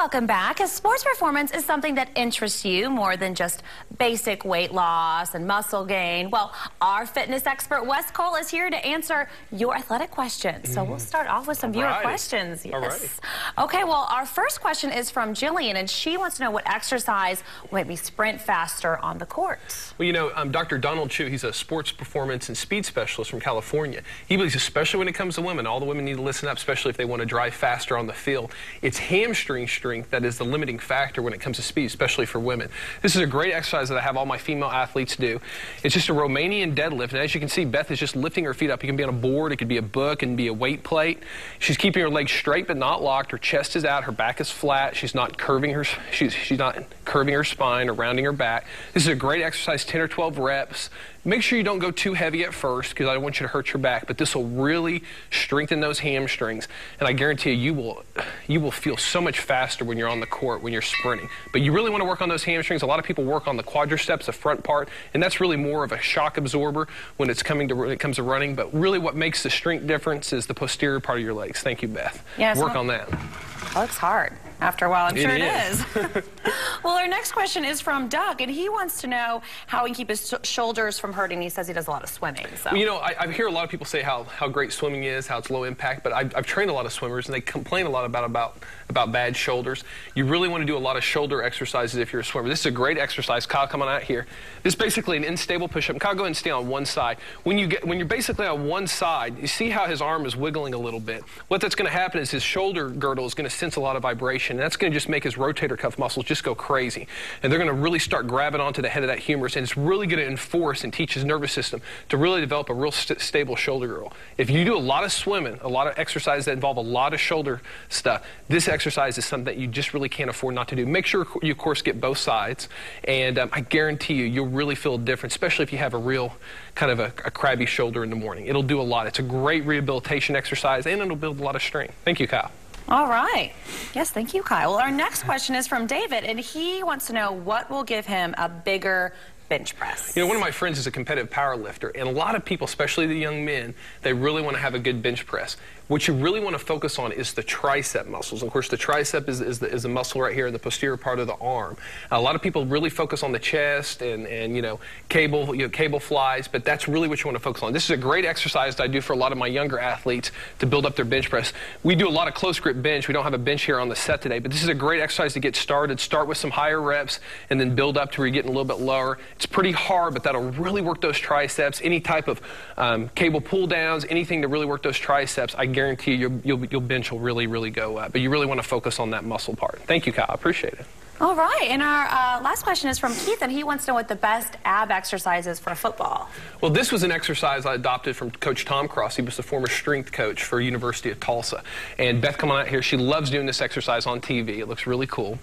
Welcome back. Sports performance is something that interests you more than just basic weight loss and muscle gain. Well, our fitness expert Wes Cole is here to answer your athletic questions. So we'll start off with some viewer questions. Yes. Okay, well, our first question is from Jillian, and she wants to know what exercise will make me sprint faster on the court. Well, you know, Dr. Donald Chu, he's a sports performance and speed specialist from California. He believes, especially when it comes to women, all the women need to listen up, especially if they want to drive faster on the field. It's hamstring strength that is the limiting factor when it comes to speed, especially for women. This is a great exercise that I have all my female athletes do. It's just a Romanian deadlift, and as you can see, Beth is just lifting her feet up. It can be on a board, it could be a book, and be a weight plate. She's keeping her legs straight but not locked. Her chest is out, her back is flat. She's not curving her spine or rounding her back. This is a great exercise, 10 or 12 reps. Make sure you don't go too heavy at first because I don't want you to hurt your back, but this will really strengthen those hamstrings, and I guarantee you will feel so much faster when you're on the court, when you're sprinting. But you really want to work on those hamstrings. A lot of people work on the quadriceps, the front part, and that's really more of a shock absorber when it comes to running, but really what makes the strength difference is the posterior part of your legs. Thank you, Beth. Yes, work on that. Looks hard. After a while, I'm sure it is. Well, our next question is from Doug, and he wants to know how he can keep his shoulders from hurting. He says he does a lot of swimming. So. Well, you know, I hear a lot of people say how great swimming is, how it's low impact, but I've trained a lot of swimmers, and they complain a lot about bad shoulders. You really want to do a lot of shoulder exercises if you're a swimmer. This is a great exercise. Kyle, come on out here. This is basically an unstable push-up. Kyle, go ahead and stay on one side. When you're basically on one side, you see how his arm is wiggling a little bit. What that's going to happen is his shoulder girdle is going to sense a lot of vibration, and that's going to just make his rotator cuff muscles just go crazy. And they're going to really start grabbing onto the head of that humerus, and it's really going to enforce and teach his nervous system to really develop a real stable shoulder girdle. If you do a lot of swimming, a lot of exercises that involve a lot of shoulder stuff, this exercise is something that you just really can't afford not to do. Make sure you, of course, get both sides, and I guarantee you'll really feel a difference, especially if you have a real kind of a crabby shoulder in the morning. It'll do a lot. It's a great rehabilitation exercise, and it'll build a lot of strength. Thank you, Kyle. All right. Yes, thank you, Kyle. Well, our next question is from David, and he wants to know what will give him a bigger bench press. You know, one of my friends is a competitive power lifter, and a lot of people, especially the young men, they really want to have a good bench press. What you really want to focus on is the tricep muscles. Of course, the tricep is the muscle right here in the posterior part of the arm. A lot of people really focus on the chest and you know, cable flies, but that's really what you want to focus on. This is a great exercise that I do for a lot of my younger athletes to build up their bench press. We do a lot of close grip bench. We don't have a bench here on the set today, but this is a great exercise to get started. Start with some higher reps and then build up to where you're getting a little bit lower. It's pretty hard, but that'll really work those triceps. Any type of cable pull downs, anything to really work those triceps, I guarantee you your bench will really go up. But you really want to focus on that muscle part. Thank you, Kyle. I appreciate it. All right, and our last question is from Keith, and he wants to know what the best ab exercise is for football. Well, this was an exercise I adopted from Coach Tom Cross. He was the former strength coach for University of Tulsa. And Beth, come on out here. She loves doing this exercise on TV. It looks really cool.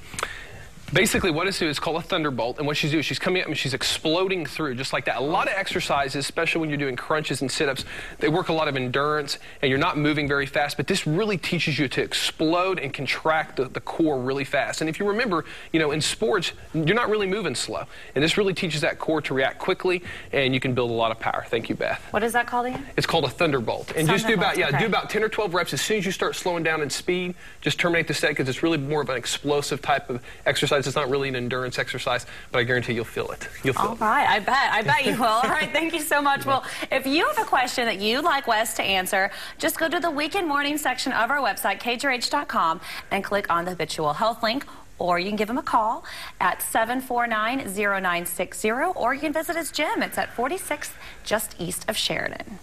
Basically, what it's doing is called a thunderbolt, and what she's doing is she's coming up and she's exploding through just like that. A lot of exercises, especially when you're doing crunches and sit-ups, they work a lot of endurance, and you're not moving very fast, but this really teaches you to explode and contract the core really fast. And if you remember, you know, in sports, you're not really moving slow, and this really teaches that core to react quickly, and you can build a lot of power. Thank you, Beth. What is that called again? It's called a thunderbolt. And just do about 10 or 12 reps. As soon as you start slowing down in speed, just terminate the set because it's really more of an explosive type of exercise. It's not really an endurance exercise, but I guarantee you'll feel it. You'll feel it. All right, I bet you will. All right, thank you so much. Well, if you have a question that you'd like Wes to answer, just go to the Weekend Morning section of our website, KJRH.com, and click on the Habitual Health link, or you can give him a call at 749-0960, or you can visit his gym. It's at 46th, just east of Sheridan.